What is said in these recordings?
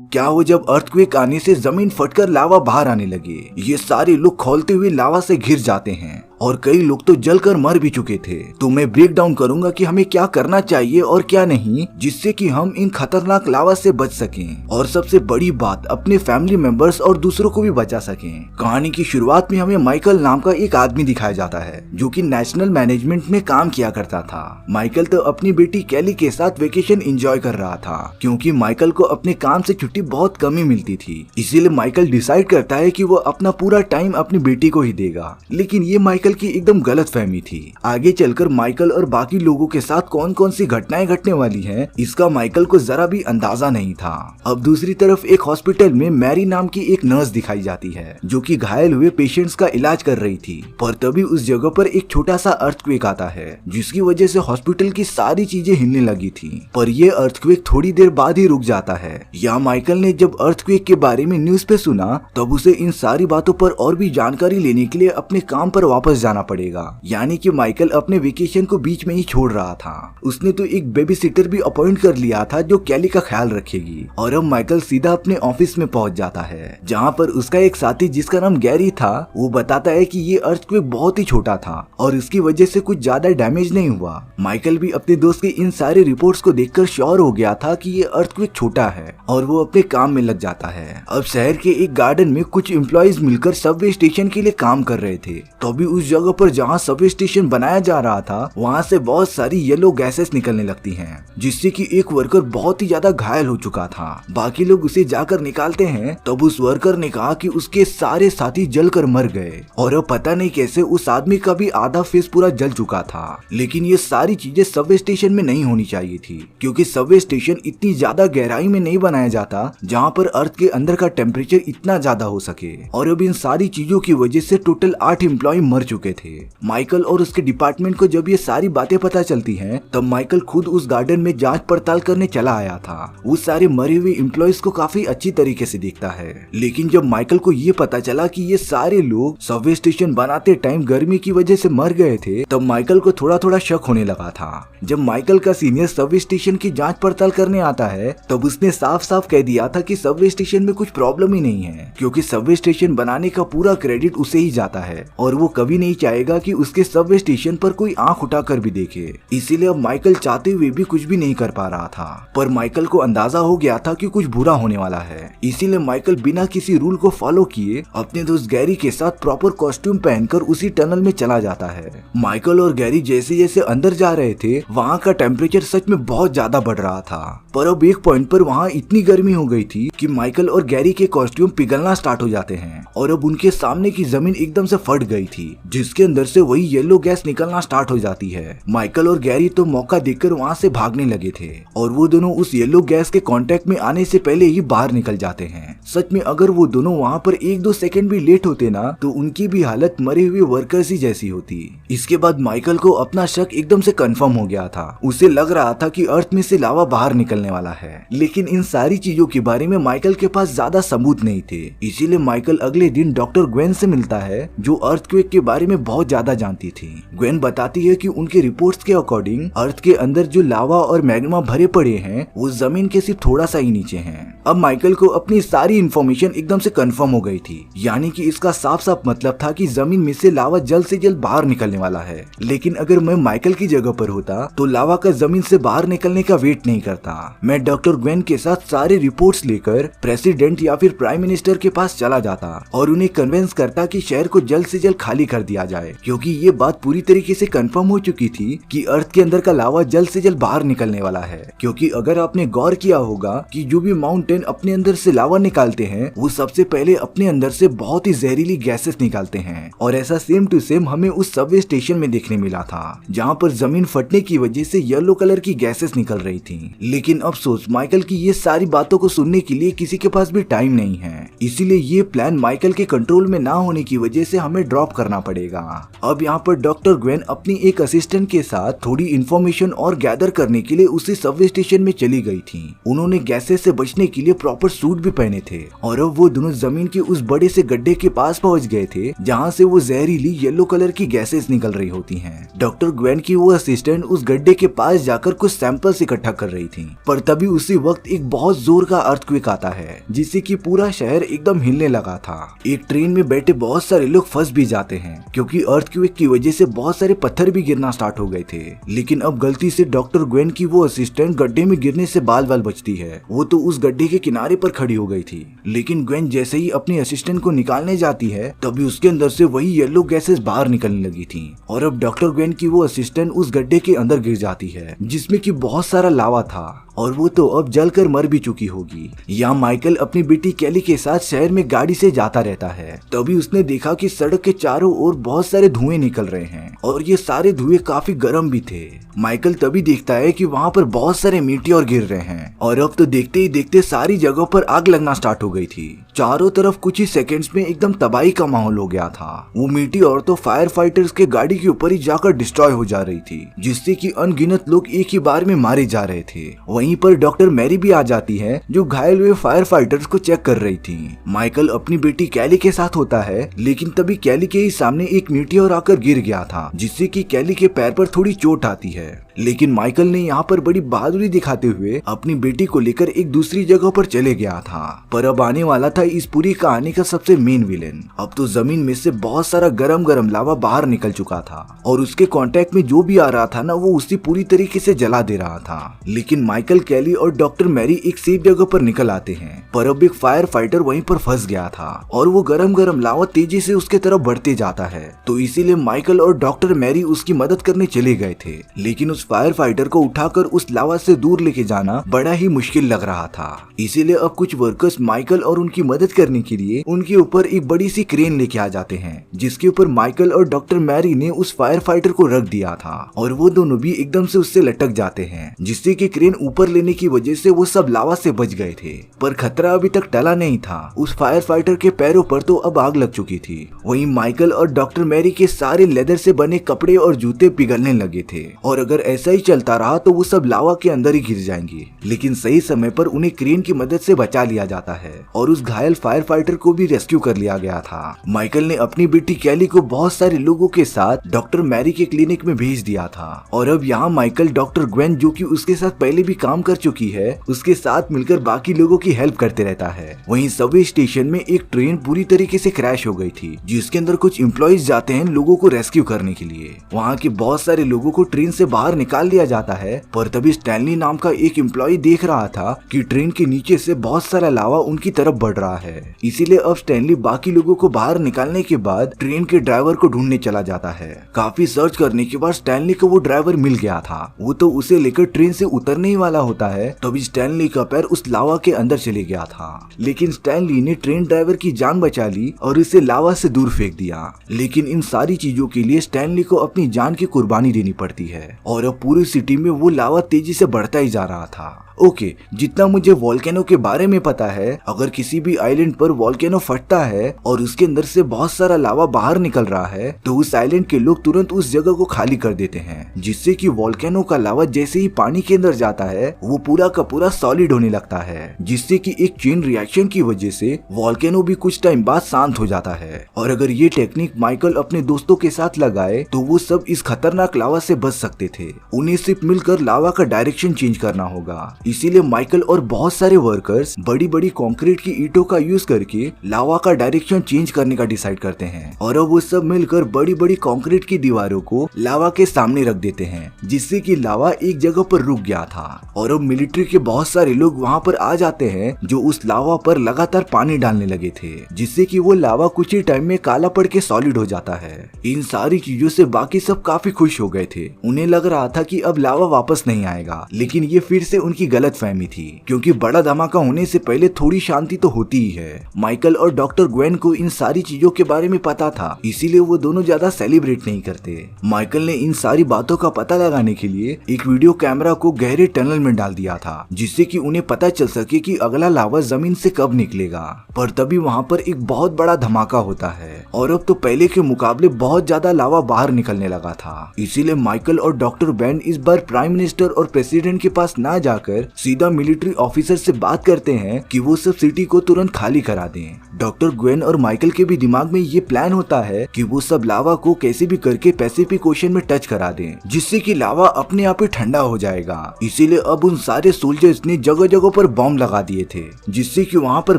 क्या हो जब अर्थक्वेक आने से जमीन फटकर लावा बाहर आने लगे। ये सारे लोग खौलते हुए लावा से घिर जाते हैं और कई लोग तो जलकर मर भी चुके थे। तो मैं ब्रेक डाउन करूंगा कि हमें क्या करना चाहिए और क्या नहीं, जिससे कि हम इन खतरनाक लावा से बच सकें और सबसे बड़ी बात अपने फैमिली मेंबर्स और दूसरों को भी बचा सकें। कहानी की शुरुआत में हमें माइकल नाम का एक आदमी दिखाया जाता है जो कि नेशनल मैनेजमेंट में काम किया करता था। माइकल तो अपनी बेटी कैली के साथ वेकेशन एंजॉय कर रहा था क्योंकि माइकल को अपने काम से छुट्टी बहुत कम ही मिलती थी। इसीलिए माइकल डिसाइड करता है कि वो अपना पूरा टाइम अपनी बेटी को ही देगा। लेकिन ये माइकल की एकदम गलत फहमी थी। आगे चलकर माइकल और बाकी लोगों के साथ कौन कौन सी घटनाएं घटने वाली हैं, इसका माइकल को जरा भी अंदाजा नहीं था। अब दूसरी तरफ एक हॉस्पिटल में मैरी नाम की एक नर्स दिखाई जाती है जो कि घायल हुए पेशेंट्स का इलाज कर रही थी। पर तभी उस जगह पर एक छोटा सा अर्थक्वेक आता है जिसकी वजह से हॉस्पिटल की सारी चीजें हिलने लगी थी। पर यह अर्थक्वेक थोड़ी देर बाद ही रुक जाता है। या माइकल ने जब अर्थक्वेक के बारे में न्यूज पे सुना तब उसे इन सारी बातों पर और भी जानकारी लेने के लिए अपने काम पर वापस जाना पड़ेगा। यानी कि माइकल अपने वेकेशन को बीच में ही छोड़ रहा था। उसने तो एक बेबी सिटर भी अपॉइंट कर लिया था जो कैली का ख्याल रखेगी। और अब माइकल सीधा अपने ऑफिस में पहुंच जाता है जहां पर उसका एक साथी जिसका नाम गैरी था वो बताता है कि ये अर्थक्वेक बहुत ही छोटा था और इसकी वजह से कुछ ज्यादा डैमेज नहीं हुआ। माइकल भी अपने दोस्त के इन सारे रिपोर्ट्स को देखकर श्योर हो गया था कि ये अर्थक्वेक छोटा है और वो अपने काम में लग जाता है। अब शहर के एक गार्डन में कुछ एम्प्लॉइज मिलकर सबवे स्टेशन के लिए काम कर रहे थे। तो अभी उस जगह पर जहाँ सबवे स्टेशन बनाया जा रहा था वहाँ से बहुत सारी येलो गैसेस निकलने लगती हैं जिससे कि एक वर्कर बहुत ही ज्यादा घायल हो चुका था। बाकी लोग उसे जाकर निकालते हैं तब उस वर्कर ने कहा कि उसके सारे साथी जलकर मर गए और अब पता नहीं कैसे उस आदमी का भी आधा फेस पूरा जल चुका था। लेकिन ये सारी चीजें सबवे स्टेशन में नहीं होनी चाहिए थी क्योंकि सबवे स्टेशन इतनी ज्यादा गहराई में नहीं बनाया जाता जहाँ पर अर्थ के अंदर का टेम्परेचर इतना ज्यादा हो सके। और अब इन सारी चीजों की वजह से टोटल 8 एम्प्लॉय मर चुके थे। माइकल और उसके डिपार्टमेंट को जब ये सारी बातें पता चलती हैं तब माइकल खुद उस गार्डन में जांच पड़ताल करने चला आया था। वो सारे मरे हुए एम्प्लॉयज को काफी अच्छी तरीके से देखता है। लेकिन जब माइकल को ये पता चला कि ये सारे लोग सबवे स्टेशन बनाते टाइम गर्मी की वजह से मर गए थे तब माइकल को थोड़ा थोड़ा शक होने लगा था। जब माइकल का सीनियर सबवे स्टेशन की जांच पड़ताल करने आता है तब उसने साफ साफ कह दिया था कि सबवे स्टेशन में कुछ प्रॉब्लम ही नहीं है क्योंकि सबवे स्टेशन बनाने का पूरा क्रेडिट उसे ही जाता है और वो कभी नहीं चाहेगा कि उसके सबवे स्टेशन पर कोई आंख उठाकर भी देखे। इसीलिए अब माइकल चाहते हुए भी कुछ भी नहीं कर पा रहा था। पर माइकल को अंदाजा हो गया था कि कुछ बुरा होने वाला है। इसीलिए माइकल बिना किसी रूल को फॉलो किए अपने दोस्त गैरी के साथ प्रॉपर कॉस्ट्यूम पहनकर उसी टनल में चला जाता है। माइकल और गैरी जैसे जैसे अंदर जा रहे थे वहाँ का टेम्परेचर सच में बहुत ज्यादा बढ़ रहा था। पर अब एक पॉइंट पर वहाँ इतनी गर्मी हो गई थी कि माइकल और गैरी के कॉस्ट्यूम पिघलना स्टार्ट हो जाते हैं और अब उनके सामने की जमीन एकदम से फट गई थी जिसके अंदर से वही येलो गैस निकलना स्टार्ट हो जाती है। माइकल और गैरी तो मौका देखकर वहाँ से भागने लगे थे और वो दोनों उस येलो गैस के कांटेक्ट में आने से पहले ही बाहर निकल जाते हैं। सच में अगर वो दोनों वहाँ पर 1-2 सेकंड भी लेट होते ना तो उनकी भी हालत मरे हुए वर्कर्स ही जैसी होती। इसके बाद माइकल को अपना शक एकदम से कंफर्म हो गया था। उसे लग रहा था कि अर्थ में से लावा बाहर निकलने वाला है। लेकिन इन सारी चीजों के बारे में माइकल के पास ज्यादा सबूत नहीं थे। इसीलिए माइकल अगले दिन डॉक्टर ग्वेन से मिलता है जो अर्थक्वेक के बारे में बहुत ज्यादा जानती थी। ग्वेन बताती है कि उनके रिपोर्ट्स के अकॉर्डिंग अर्थ के अंदर जो लावा और मैग्मा भरे पड़े हैं वो जमीन के सिर्फ थोड़ा सा ही नीचे हैं। अब माइकल को अपनी सारी इन्फॉर्मेशन एकदम से कंफर्म हो गई थी। यानी कि इसका साफ साफ मतलब था कि जमीन में से लावा जल्द से जल्द बाहर निकलने वाला है। लेकिन अगर मैं माइकल की जगह पर होता तो लावा का जमीन से बाहर निकलने का वेट नहीं करता। मैं डॉक्टर ग्वेन के साथ सारे रिपोर्ट्स लेकर प्रेसिडेंट या फिर प्राइम मिनिस्टर के पास चला जाता और उन्हें कन्विंस करता कि शहर को जल्द से जल्द खाली कर दिया जाए क्योंकि ये बात पूरी तरीके से कंफर्म हो चुकी थी कि अर्थ के अंदर का लावा जल्द से जल्द बाहर निकलने वाला है। क्योंकि अगर आपने गौर किया होगा कि जो भी माउंटेन अपने अंदर से लावा निकालते हैं वो सबसे पहले अपने अंदर से बहुत ही जहरीली गैसेस निकालते हैं और ऐसा सेम टू सेम हमें उस सबवे स्टेशन में देखने मिला था जहाँ पर जमीन फटने की वजह से येलो कलर की गैसेस निकल रही थी। लेकिन अफसोस माइकल की ये सारी बातों को सुनने के लिए किसी के पास भी टाइम नहीं है। इसीलिए ये प्लान माइकल के कंट्रोल में ना होने की वजह से हमें ड्रॉप करना पड़ेगा। अब यहाँ पर डॉक्टर ग्वेन अपनी एक असिस्टेंट के साथ थोड़ी इन्फॉर्मेशन और गैदर करने के लिए उसी सबवे स्टेशन में चली गई थी। उन्होंने गैसेस से बचने के लिए प्रॉपर सूट भी पहने थे और अब वो दोनों जमीन के उस बड़े से गड्ढे के पास पहुंच गए थे जहाँ से वो जहरीली येलो कलर की गैसेस निकल रही होती हैं। डॉक्टर ग्वेन की वो असिस्टेंट उस गड्ढे के पास जाकर कुछ सैंपल्स इकट्ठा कर रही थी, पर तभी उसी वक्त एक बहुत जोर का अर्थक्वेक आता है जिससे कि पूरा शहर एकदम हिलने लगा था। एक ट्रेन में बैठे बहुत सारे लोग फंस भी जाते हैं क्योंकि अर्थक्वेक की वजह से बहुत सारे पत्थर भी गिरना स्टार्ट हो गए थे। लेकिन अब गलती से डॉक्टर ग्वेन की वो असिस्टेंट गड्ढे में गिरने से बाल बाल बचती है। वो तो उस गड्ढे के किनारे पर खड़ी हो गई थी, लेकिन ग्वेन जैसे ही अपनी असिस्टेंट को निकालने जाती है तभी उसके अंदर से वही येलो गैसेस बाहर निकलने लगी थी और अब डॉक्टर ग्वेन की वो असिस्टेंट उस गड्ढे के अंदर गिर जाती है जिसमें कि बहुत सारा लावा था और वो तो अब जलकर मर भी चुकी होगी। यहाँ माइकल अपनी बेटी कैली के साथ शहर में गाड़ी से जाता रहता है। तभी उसने देखा कि सड़क के चारों ओर बहुत सारे धुएं निकल रहे हैं और ये सारे धुएं काफी गर्म भी थे। माइकल तभी देखता है कि वहाँ पर बहुत सारे मीटियोर गिर रहे हैं और अब तो देखते ही देखते सारी जगहों पर आग लगना स्टार्ट हो गई थी। चारों तरफ कुछ ही सेकंड्स में एकदम तबाही का माहौल हो गया था। वो मीटियोर तो फायर फाइटर्स के गाड़ी के ऊपर ही जाकर डिस्ट्रॉय हो जा रही थी जिससे कि अनगिनत लोग एक ही बार में मारे जा रहे थे। वहीं पर डॉक्टर मैरी भी आ जाती है जो घायल हुए फायर फाइटर्स को चेक कर रही थी। माइकल अपनी बेटी कैली के साथ होता है, लेकिन तभी कैली के ही सामने एक मीटियोर आकर गिर गया था जिससे कि कैली के पैर पर थोड़ी चोट आती है। लेकिन माइकल ने यहाँ पर बड़ी बहादुरी दिखाते हुए अपनी बेटी को लेकर एक दूसरी जगह पर चले गया था। पर अब आने वाला था इस पूरी कहानी का सबसे मेन विलेन। अब तो जमीन में से बहुत सारा गरम गरम लावा बाहर निकल चुका था और उसके कांटेक्ट में जो भी आ रहा था ना वो उसी पूरी तरीके से जला दे रहा था। लेकिन माइकल, कैली और डॉक्टर मैरी एक सेफ जगह पर निकल आते हैं, पर अब एक फायर फाइटर वहीं पर फंस गया था और वो गरम गरम लावा तेजी से उसके तरफ बढ़ते जाता है। तो इसीलिए माइकल और डॉक्टर मैरी उसकी मदद करने चले गए थे, लेकिन उस फायर फाइटर को उठाकर उस लावा से दूर लेके जाना बड़ा ही मुश्किल लग रहा था। इसीलिए अब कुछ वर्कर्स माइकल और उनकी मदद करने के लिए उनके ऊपर एक बड़ी सी क्रेन लेके आ जाते हैं जिसके ऊपर माइकल और डॉक्टर मैरी ने उस फायर फाइटर को रख दिया था और वो दोनों भी एकदम से उससे लटक जाते हैं जिससे कि क्रेन ऊपर लेने की वजह से वो सब लावा से बच गए थे। पर खतरा अभी तक टला नहीं था। उस फायर फाइटर के पैरों पर तो अब आग लग चुकी थी। वहीं माइकल और डॉक्टर मैरी के सारे लेदर से बने कपड़े और जूते पिघलने लगे थे और अगर ऐसा ही चलता रहा तो वो सब लावा के अंदर ही गिर जाएंगे। लेकिन सही समय पर उन्हें क्रेन की मदद से बचा लिया जाता है और उस घायल फायर फाइटर को भी रेस्क्यू कर लिया गया था। माइकल ने अपनी बेटी कैली को बहुत सारे लोगों के साथ डॉक्टर मैरी के क्लिनिक में भेज दिया था और अब यहाँ माइकल डॉक्टर ग्वेन जो कि उसके साथ पहले भी काम कर चुकी है उसके साथ मिलकर बाकी लोगों की हेल्प करते रहता है। वहीं सबवे स्टेशन में एक ट्रेन पूरी तरीके से क्रैश हो गई थी जिसके अंदर कुछ एम्प्लॉइज जाते हैं लोगों को रेस्क्यू करने के लिए। वहाँ के बहुत सारे लोगों को ट्रेन से बाहर निकाल दिया जाता है, पर तभी स्टैनली नाम का एक एम्प्लॉय देख रहा था कि ट्रेन के नीचे से बहुत सारा लावा उनकी तरफ बढ़ रहा है। इसीलिए अब स्टैनली बाकी लोगों को बाहर निकालने के बाद ट्रेन के ड्राइवर को ढूंढने चला जाता है। काफी सर्च करने के बाद स्टैनली को वो ड्राइवर मिल गया था। वो तो उसे लेकर ट्रेन से उतरने ही वाला होता है तभी स्टैनली का पैर उस लावा के अंदर चले गया था। लेकिन स्टैनली ने ट्रेन ड्राइवर की जान बचा ली और इसे लावा से दूर फेंक दिया। लेकिन इन सारी चीजों के लिए स्टैनली को अपनी जान की कुर्बानी देनी पड़ती है और अब पूरी सिटी में वो लावा तेजी से बढ़ता ही जा रहा था। ओके, जितना मुझे वोल्केनो के बारे में पता है, अगर किसी भी आइलैंड पर वोल्केनो फटता है और उसके अंदर से बहुत सारा लावा बाहर निकल रहा है तो उस आइलैंड के लोग तुरंत उस जगह को खाली कर देते हैं, जिससे कि वोल्केनो का लावा जैसे ही पानी के अंदर जाता है वो पूरा का पूरा सॉलिड होने लगता है, जिससे कि एक चेन रिएक्शन की वजह से वोल्केनो भी कुछ टाइम बाद शांत हो जाता है। और अगर ये टेक्निक माइकल अपने दोस्तों के साथ लगाए तो वो सब इस खतरनाक लावा से बच सकते थे। उन्हें सिर्फ मिलकर लावा का डायरेक्शन चेंज करना होगा। इसीलिए माइकल और बहुत सारे वर्कर्स बड़ी बड़ी कंक्रीट की ईंटों का यूज करके लावा का डायरेक्शन चेंज करने का डिसाइड करते हैं और अब वो सब मिलकर बड़ी बड़ी कंक्रीट की दीवारों को लावा के सामने रख देते हैं, जिससे कि लावा एक जगह पर रुक गया था। और अब मिलिट्री के बहुत सारे लोग वहाँ पर आ जाते हैं जो उस लावा पर लगातार पानी डालने लगे थे, जिससे कि वो लावा कुछ ही टाइम में काला पड़ के सॉलिड हो जाता है। इन सारी चीजों से बाकी सब काफी खुश हो गए थे। उन्हें लग रहा था कि अब लावा वापस नहीं आएगा, लेकिन ये फिर से उनकी गलत फहमी थी, क्योंकि बड़ा धमाका होने से पहले थोड़ी शांति तो होती ही है। माइकल और डॉक्टर ग्वेन को इन सारी चीजों के बारे में पता था, इसीलिए वो दोनों ज्यादा सेलिब्रेट नहीं करते। माइकल ने इन सारी बातों का पता लगाने के लिए एक वीडियो कैमरा को गहरे टनल में डाल दिया था, जिससे कि उन्हें पता चल सके कि अगला लावा जमीन से कब निकलेगा। पर तभी वहाँ पर एक बहुत बड़ा धमाका होता है और अब तो पहले के मुकाबले बहुत ज्यादा लावा बाहर निकलने लगा था। इसीलिए माइकल और डॉक्टर बेन इस बार प्राइम मिनिस्टर और प्रेसिडेंट के पास ना जाकर सीधा मिलिट्री ऑफिसर से बात करते हैं कि वो सब सिटी को तुरंत खाली करा दें। डॉक्टर ग्वेन और माइकल के भी दिमाग में ये प्लान होता है कि वो सब लावा को कैसे भी करके पैसिफिक ओशन में टच करा दें, जिससे कि लावा अपने आप ही ठंडा हो जाएगा। इसीलिए अब उन सारे सोल्जर्स ने जगह जगह पर बॉम्ब लगा दिए थे, जिससे कि वहाँ पर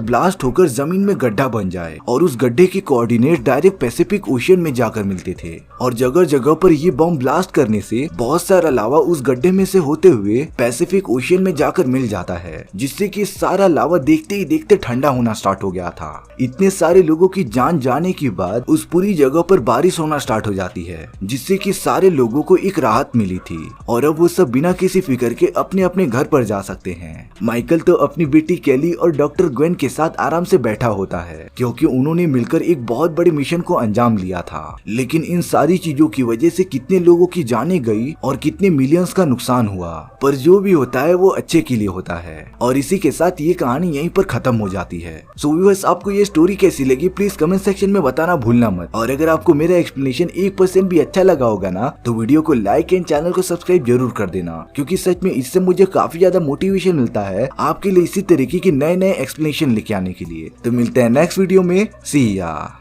ब्लास्ट होकर जमीन में गड्ढा बन जाए और उस गड्ढे के कोऑर्डिनेट डायरेक्ट पैसिफिक ओशन में जाकर मिलते थे। और जगह जगह पर ये बॉम्ब ब्लास्ट करने से बहुत सारा लावा उस गड्ढे में से होते हुए पैसिफिक ओशन में जाकर मिल जाता है, जिससे कि सारा लावा देखते ही देखते ठंडा होना स्टार्ट हो गया था। इतने सारे लोगों की जान जाने के बाद उस पूरी जगह पर बारिश होना स्टार्ट हो जाती है, जिससे कि सारे लोगों को एक राहत मिली थी और अब वो सब बिना किसी फिक्र के अपने अपने घर पर जा सकते हैं। माइकल तो अपनी बेटी केली और डॉक्टर ग्वेन के साथ आराम से बैठा होता है, क्योंकि उन्होंने मिलकर एक बहुत बड़े मिशन को अंजाम लिया था। लेकिन इन सारी चीजों की वजह से कितने लोगों की जानें गई और कितने मिलियंस का नुकसान हुआ, पर जो भी होता है वो अच्छे के लिए होता है। और इसी के साथ ये कहानी यहीं पर खत्म हो जाती है। सो व्यूअर्स, आपको ये स्टोरी कैसी लगी प्लीज कमेंट सेक्शन में बताना भूलना मत। और अगर आपको मेरा एक्सप्लेनेशन 1% भी अच्छा लगा होगा ना, तो वीडियो को लाइक एंड चैनल को सब्सक्राइब जरूर कर देना, क्योंकि सच में इससे मुझे काफी ज्यादा मोटिवेशन मिलता है आपके लिए इसी तरीके के नए नए एक्सप्लेनेशन लेके आने के लिए। तो मिलते हैं नेक्स्ट वीडियो में, सी या।